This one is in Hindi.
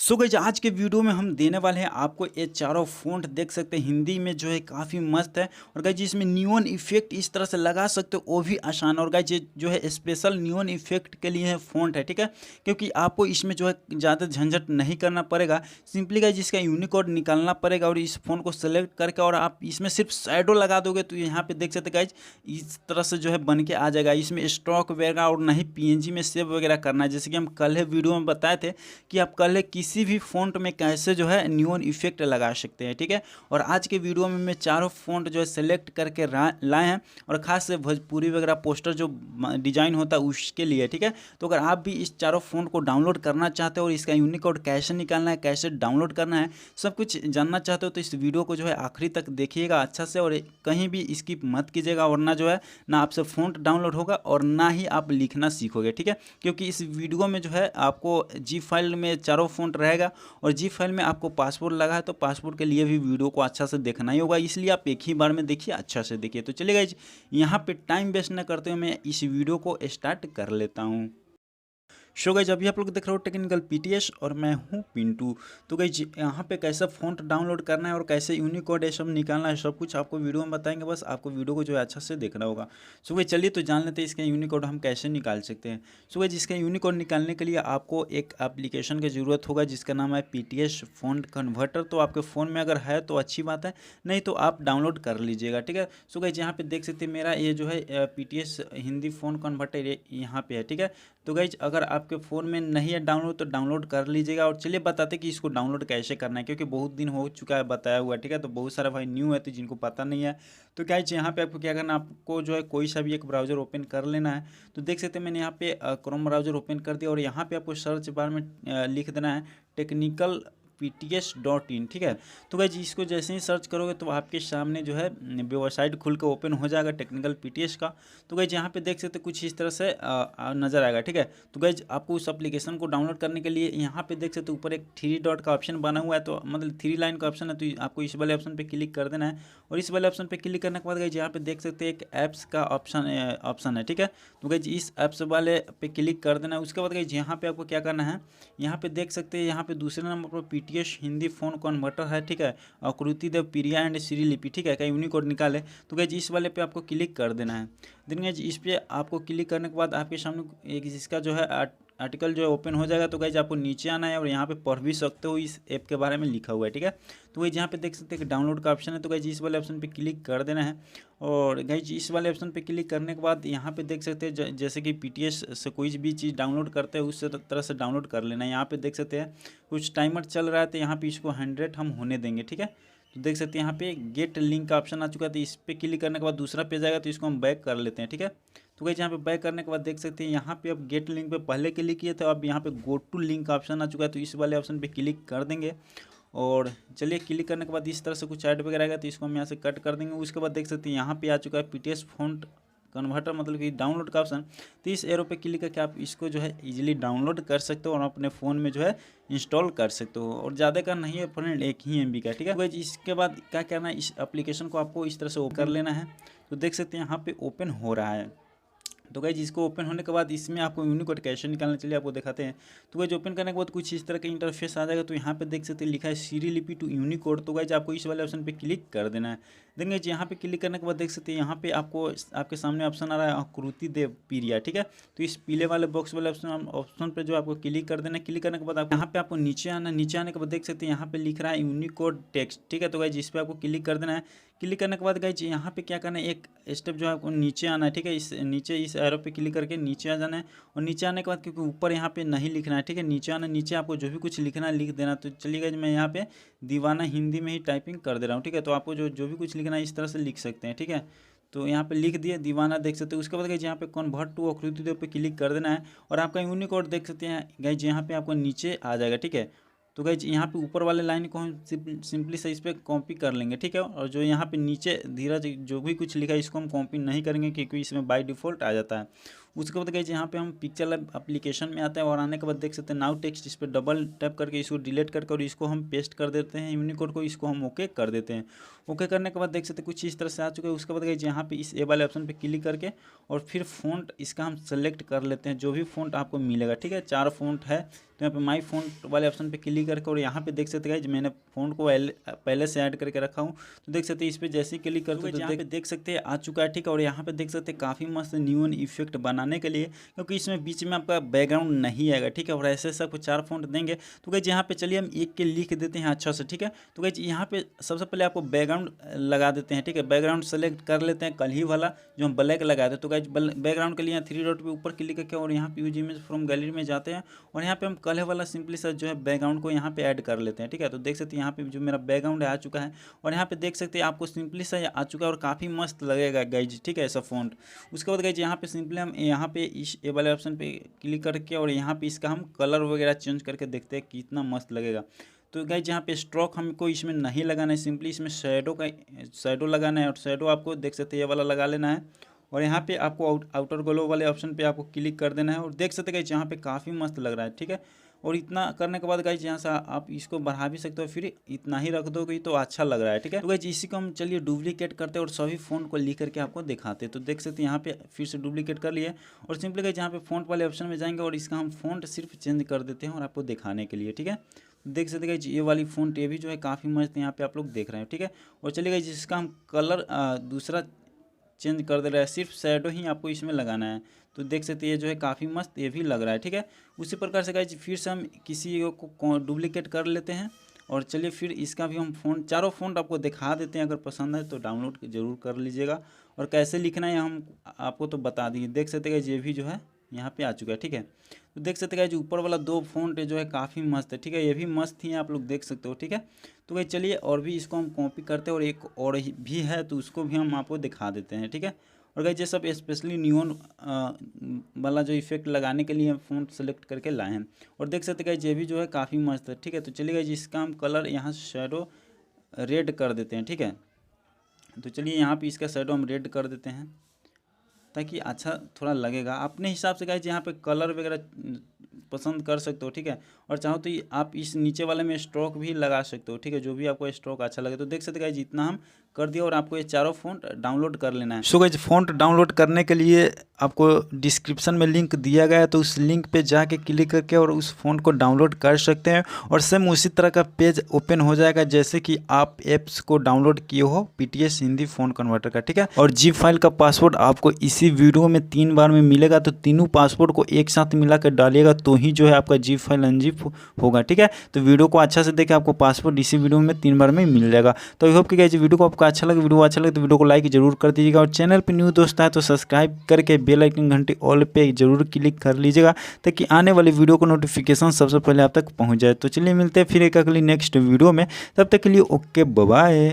सो गाइस आज के वीडियो में हम देने वाले हैं आपको ये चारों फ़ॉन्ट देख सकते हैं हिंदी में जो है काफ़ी मस्त है। और गाइस इसमें नियॉन इफेक्ट इस तरह से लगा सकते हो वो भी आसान। और गाइस ये जो है स्पेशल नियॉन इफेक्ट के लिए है फ़ॉन्ट है, ठीक है। क्योंकि आपको इसमें जो है ज़्यादा झंझट नहीं करना पड़ेगा। सिंपली गाइस इसका यूनिकोड निकालना पड़ेगा और इस फ़ॉन्ट को सेलेक्ट करके और आप इसमें सिर्फ शैडो लगा दोगे तो यहाँ पे देख सकते हैं गाइस इस तरह से जो है बन के आ जाएगा। इसमें स्टॉक वगैरह और नहीं पीएनजी में सेव वगैरह करना है, जैसे कि हम कल वीडियो में बताए थे कि आप कल किसी भी फ़ॉन्ट में कैसे जो है नियॉन इफेक्ट लगा सकते हैं, ठीक है। और आज के वीडियो में मैं चारों फ़ॉन्ट जो है सेलेक्ट करके लाए हैं और ख़ास से भोजपुरी वगैरह पोस्टर जो डिज़ाइन होता है उसके लिए, ठीक है। तो अगर आप भी इस चारों फ़ॉन्ट को डाउनलोड करना चाहते हो और इसका यूनिकोड कैसे निकालना है, कैसे डाउनलोड करना है, सब कुछ जानना चाहते हो तो इस वीडियो को जो है आखिरी तक देखिएगा अच्छा से और कहीं भी स्किप मत कीजिएगा, वरना जो है ना आपसे फ़ॉन्ट डाउनलोड होगा और ना ही आप लिखना सीखोगे, ठीक है। क्योंकि इस वीडियो में जो है आपको जी फाइल में चारों फ़ॉन्ट रहेगा और जी फाइल में आपको पासपोर्ट लगा है तो पासपोर्ट के लिए भी वीडियो को अच्छा से देखना ही होगा, इसलिए आप एक ही बार में देखिए, अच्छा से देखिए। तो चलिए गाइस यहाँ पे टाइम वेस्ट न करते हुए मैं इस वीडियो को स्टार्ट कर लेता हूँ। सो गाइज अभी आप लोग देख रहे हो टेक्निकल पीटीएस और मैं हूं पिंटू। तो गाइज यहाँ पे कैसे फ़ॉन्ट डाउनलोड करना है और कैसे यूनिकोड ये सब निकालना है, सब कुछ आपको वीडियो में बताएंगे। बस आपको वीडियो को जो है अच्छा से देखना होगा। सो गाइज चलिए तो जान लेते हैं इसका यूनिकोड हम कैसे निकाल सकते हैं। सो गाइज इसका यूनिकोड निकालने के लिए आपको एक एप्लीकेशन की ज़रूरत होगा जिसका नाम है पीटीएस फ़ॉन्ट कन्वर्टर। तो आपके फ़ोन में अगर है तो अच्छी बात है, नहीं तो आप डाउनलोड कर लीजिएगा, ठीक है। सो गाइज यहाँ पे देख सकते हैं मेरा ये जो है पीटीएस हिंदी फ़ॉन्ट कन्वर्टर यहाँ पे है, ठीक है। तो गाइज अगर आपके फ़ोन में नहीं है डाउनलोड तो डाउनलोड कर लीजिएगा। और चलिए बताते कि इसको डाउनलोड कैसे करना है, क्योंकि बहुत दिन हो चुका है बताया हुआ, ठीक है। तो बहुत सारा भाई न्यू है तो जिनको पता नहीं है। तो गाइज यहाँ पे आपको क्या करना है, आपको जो है कोई सा भी एक ब्राउज़र ओपन कर लेना है। तो देख सकते हैं मैंने यहाँ पे क्रोम ब्राउज़र ओपन कर दिया और यहाँ पे आपको सर्च बार में लिख देना है टेक्निकल pts.in, ठीक है। तो गाइज इसको जैसे ही सर्च करोगे तो आपके सामने जो है वेबसाइट खुल के ओपन हो जाएगा टेक्निकल पीटीएस का। तो गाइज यहाँ पे देख सकते कुछ इस तरह से नज़र आएगा, ठीक है। तो गाइज आपको उस एप्लीकेशन को डाउनलोड करने के लिए यहाँ पे देख सकते ऊपर एक 3 डॉट का ऑप्शन बना हुआ है, तो मतलब 3 लाइन का ऑप्शन है। तो आपको इस वाले ऑप्शन पे क्लिक कर देना है और इस वाले ऑप्शन पे क्लिक करने के बाद गाइज यहाँ पे देख सकते हैं एक ऐप्स का ऑप्शन है, ठीक है। तो गाइज इस ऐप्स वाले पे क्लिक कर देना है। उसके बाद गाइज यहाँ पे आपको क्या करना है, यहाँ पे देख सकते हैं यहाँ पे दूसरे नंबर पर पीटीएस हिंदी फ़ॉन्ट कन्वर्टर है, ठीक है। आकृति देव प्रिया एंड श्रीलिपि, ठीक है, का यूनिकोड निकाले। तो गाइज इस वाले पे आपको क्लिक कर देना है। देन गाइज इस पे आपको क्लिक करने के बाद आपके सामने एक इसका जो है आर्टिकल जो है ओपन हो जाएगा। तो गाइज आपको नीचे आना है और यहाँ पे पढ़ भी सकते हो, इस ऐप के बारे में लिखा हुआ है, ठीक है। तो गाइज यहाँ पे देख सकते हैं कि डाउनलोड का ऑप्शन है। तो गाइज इस वाले ऑप्शन पे क्लिक कर देना है और गाइज इस वाले ऑप्शन पे क्लिक करने के बाद यहाँ पे देख सकते हैं जैसे कि पीटीएस से कोई भी चीज़ डाउनलोड करते हैं उस तरह से डाउनलोड कर लेना है। यहाँ पे देख सकते हैं कुछ टाइमर चल रहा है तो यहाँ पे इसको 100 हम होने देंगे, ठीक है। तो देख सकते हैं यहाँ पे गेट लिंक का ऑप्शन आ चुका है, तो इस पर क्लिक करने के बाद दूसरा पेज आएगा, तो इसको हम बैक कर लेते हैं, ठीक है। तो गाइस यहाँ पे बैक करने के बाद देख सकते हैं यहाँ पे अब गेट लिंक पे पहले क्लिक किए थे, अब यहाँ पे गो टू लिंक का ऑप्शन आ चुका है, तो इस वाले ऑप्शन पे क्लिक कर देंगे। और चलिए क्लिक करने के बाद इस तरह से कुछ ऐड वगैरह आएगा तो इसको हम यहाँ से कट कर देंगे। उसके बाद देख सकते हैं यहाँ पे आ चुका है पीटीएस फ़ॉन्ट कन्वर्टर मतलब कि डाउनलोड का ऑप्शन। तो इस एरो पे क्लिक करके आप इसको जो है इजीली डाउनलोड कर सकते हो और अपने फ़ोन में जो है इंस्टॉल कर सकते हो। और ज़्यादा का नहीं है फ्रेंड, 1 ही MB का, ठीक है। तो इसके बाद क्या करना है, इस एप्लीकेशन को आपको इस तरह से ओपन कर लेना है। तो देख सकते हैं यहाँ पे ओपन हो रहा है। तो गाइज इसको ओपन होने के बाद इसमें आपको यूनिकोड कैसे निकालना चलिए आपको दिखाते हैं। तो गाइज ओपन करने के बाद कुछ इस तरह का इंटरफेस आ जाएगा। तो यहाँ पे देख सकते हैं लिखा है श्रीलिपि टू यूनिकोड। तो गाइज आपको इस वाले ऑप्शन पे क्लिक कर देना है। देन गाइज यहाँ पे क्लिक करने के बाद देख सकते हैं यहाँ पे आपको आपके सामने ऑप्शन आ रहा है आकृति देव प्रिया, ठीक है। तो इस पीले वाले बॉक्स वाले ऑप्शन पे जो आपको क्लिक कर देना है। क्लिक करने के बाद आप यहाँ पे आपको नीचे आना, नीचे आने के बाद देख सकते हैं यहाँ पे लिख रहा है यूनिकोड टेक्स्ट, ठीक है। तो गाइज इस पर आपको क्लिक कर देना है। क्लिक करने के बाद गाइज यहाँ पे क्या करना है, एक स्टेप जो है आपको नीचे आना है, ठीक है। इस नीचे इस एरो पे क्लिक करके नीचे आ जाना है और नीचे आने के बाद क्योंकि ऊपर यहाँ पे नहीं लिखना है, ठीक है, नीचे आना, नीचे आपको जो भी कुछ लिखना है लिख देना। तो चलिए गाइज मैं यहाँ पे दीवाना हिंदी में ही टाइपिंग कर दे रहा हूँ, ठीक है। तो आपको जो भी कुछ लिखना है इस तरह से लिख सकते हैं, ठीक है। तो यहाँ पे लिख दिए दीवाना, देख सकते हैं। उसके बाद गाइज यहाँ पे कन्वर्ट टू आकृति देव पे क्लिक कर देना है और आपका यूनिकोड देख सकते हैं गाइज यहाँ पे आपको नीचे आ जाएगा, ठीक है। तो गाइज यहाँ पे ऊपर वाले लाइन को हम सिंपली से इस पर कॉपी कर लेंगे, ठीक है। और जो यहाँ पे नीचे धीरज जो भी कुछ लिखा है इसको हम कॉपी नहीं करेंगे क्योंकि इसमें बाय डिफ़ॉल्ट आ जाता है। उसके बाद गाइज यहाँ पे हम पिक्चर लैब एप्लीकेशन में आते हैं और आने के बाद देख सकते हैं नाउ टेक्स्ट, इस पर डबल टैप करके इसको डिलीट करके और इसको हम पेस्ट कर देते हैं यूनिकोड को, इसको हम ओके कर देते हैं। ओके करने के बाद देख सकते हैं कुछ इस तरह से आ चुका है। उसके बाद गाइज यहाँ पे इस ए वाले ऑप्शन पे क्लिक करके और फिर फ़ॉन्ट इसका हम सेलेक्ट कर लेते हैं, जो भी फ़ॉन्ट आपको मिलेगा, ठीक है। 4 फ़ॉन्ट है तो यहाँ पे माई फ़ॉन्ट वाले ऑप्शन पे क्लिक करके और यहाँ पे देख सकते हैं मैंने फ़ॉन्ट को पहले से ऐड करके रखा हूँ, तो देख सकते हैं इस पर जैसे ही क्लिक करते हैं तो यहाँ पे देख सकते हैं आ चुका है, ठीक है। और यहाँ पे देख सकते हैं काफ़ी मस्त न्यून इफेक्ट बनाने के लिए, क्योंकि इसमें बीच में आपका बैकग्राउंड नहीं आएगा, ठीक है। और ऐसे सबको 4 फ़ॉन्ट देंगे तो गाइज यहाँ पे चलिए हम एक के लिख देते हैं अच्छा से, ठीक है। तो गाइज यहाँ पे सबसे पहले आपको बैकग्राउंड लगा देते हैं, ठीक है। बैकग्राउंड सेलेक्ट कर लेते हैं, कल ही वाला जो हम ब्लैक लगा दें। तो गाइज बैकग्राउंड के लिए 3 डॉट पे ऊपर क्लिक करके और यहाँ पे यूज इमेज फ्रॉम गैलरी में जाते हैं और यहाँ पे हम कल वाला सिंपली सा जो है बैकग्राउंड को यहाँ पे ऐड कर लेते हैं, ठीक है। तो देख सकते हैं यहाँ पे जो मेरा बैकग्राउंड आ चुका है और यहाँ पे देख सकते हैं आपको सिंपली सा आ चुका है और काफ़ी मस्त लगेगा गाइज, ठीक है, ऐसा फ़ॉन्ट। उसके बाद गाइज यहाँ पे सिंपली हम यहाँ पे इस ए वाले ऑप्शन पे क्लिक करके और यहाँ पे इसका हम कलर वगैरह चेंज करके देखते हैं कितना मस्त लगेगा। तो गाइज यहाँ पे स्ट्रोक हमको इसमें नहीं लगाना है, सिंपली इसमें शैडो लगाना है और शैडो आपको देख सकते हैं ये वाला लगा लेना है और यहाँ पे आपको आउटर ग्लो वाले ऑप्शन पे आपको क्लिक कर देना है और देख सकते हैं गाइज यहाँ पे काफ़ी मस्त लग रहा है, ठीक है। और इतना करने के बाद गाइज यहाँ से आप इसको बढ़ा भी सकते हो, फिर इतना ही रख दोगे तो अच्छा लग रहा है, ठीक है। तो गाइज इसी को हम चलिए डुप्लीकेट करते हैं और सभी फ़ॉन्ट को लिख करके आपको दिखाते हैं। तो देख सकते हैं यहाँ पे फिर से डुप्लीकेट कर लिए और सिंपली गाइज यहाँ पे फ़ॉन्ट वाले ऑप्शन में जाएंगे और इसका हम फ़ॉन्ट सिर्फ चेंज कर देते हैं और आपको दिखाने के लिए, ठीक है। देख सकते हैं ये वाली फ़ॉन्ट ये भी जो है काफ़ी मस्त यहाँ पे आप लोग देख रहे हैं, ठीक है। और चलिए गाइज इसका हम कलर दूसरा चेंज कर दे रहा है, सिर्फ शैडो ही आपको इसमें लगाना है। तो देख सकते हैं ये जो है काफ़ी मस्त ये भी लग रहा है, ठीक है। उसी प्रकार से गाइज फिर से हम किसी को डुप्लीकेट कर लेते हैं और चलिए फिर इसका भी हम फ़ॉन्ट 4 फ़ॉन्ट आपको दिखा देते हैं। अगर पसंद है तो डाउनलोड ज़रूर कर लीजिएगा और कैसे लिखना है हम आपको तो बता दिए। देख सकते हैं ये भी जो है यहाँ पे आ चुका है, ठीक है। तो देख सकते हैं जो ऊपर वाला 2 फ़ॉन्ट जो है काफ़ी मस्त है, ठीक है, ये भी मस्त ही है, आप लोग देख सकते हो, ठीक है। तो भाई चलिए और भी इसको हम कॉपी करते हैं और एक और भी है तो उसको भी हम आपको दिखा देते हैं, ठीक है। और गाइस ये सब स्पेशली नियॉन वाला जो इफेक्ट लगाने के लिए हम फ़ॉन्ट सेलेक्ट करके लाए हैं और देख सकते हैं गाइस ये भी जो है काफ़ी मस्त है, ठीक है। तो चलिए गाइस इसका हम कलर यहाँ शैडो रेड कर देते हैं, ठीक है। तो चलिए यहाँ पे इसका शैडो हम रेड कर देते हैं ताकि अच्छा थोड़ा लगेगा। अपने हिसाब से गाइस यहाँ पे कलर वगैरह पसंद कर सकते हो, ठीक है। और चाहो तो आप इस नीचे वाले में स्ट्रोक भी लगा सकते हो, ठीक है, जो भी आपको स्ट्रोक अच्छा लगे। तो देख सकते हैं गाइस इतना हम कर दिया और आपको ये 4 फ़ॉन्ट डाउनलोड कर लेना है। सो गाइस फ़ॉन्ट डाउनलोड करने के लिए आपको डिस्क्रिप्शन में लिंक दिया गया है, तो उस लिंक पे जाके क्लिक करके और उस फ़ॉन्ट को डाउनलोड कर सकते हैं और सेम उसी तरह का पेज ओपन हो जाएगा जैसे कि आप ऐप्स को डाउनलोड किए हो PTS हिंदी फ़ॉन्ट कन्वर्टर का, ठीक है। और जिप फाइल का पासवर्ड आपको इसी वीडियो में 3 बार में मिलेगा, तो तीनों पासवर्ड को एक साथ मिला कर डालिएगा तो ही जो है आपका जिप फाइल अनजिप होगा, ठीक है। तो वीडियो को अच्छा से देखें, आपको पासवर्ड इसी वीडियो में 3 बार में मिल जाएगा। तो आई होप कि गाइस वीडियो को आपको अच्छा लगे, वीडियो अच्छा लगे तो वीडियो को लाइक जरूर कर दीजिएगा और चैनल पे न्यू दोस्त है तो सब्सक्राइब करके बेल आइकन घंटी ऑल पे जरूर क्लिक कर लीजिएगा ताकि आने वाली वीडियो को नोटिफिकेशन सबसे पहले आप तक पहुंच जाए। तो चलिए मिलते हैं फिर एक अगली नेक्स्ट वीडियो में, तब तक के लिए ओके बाय।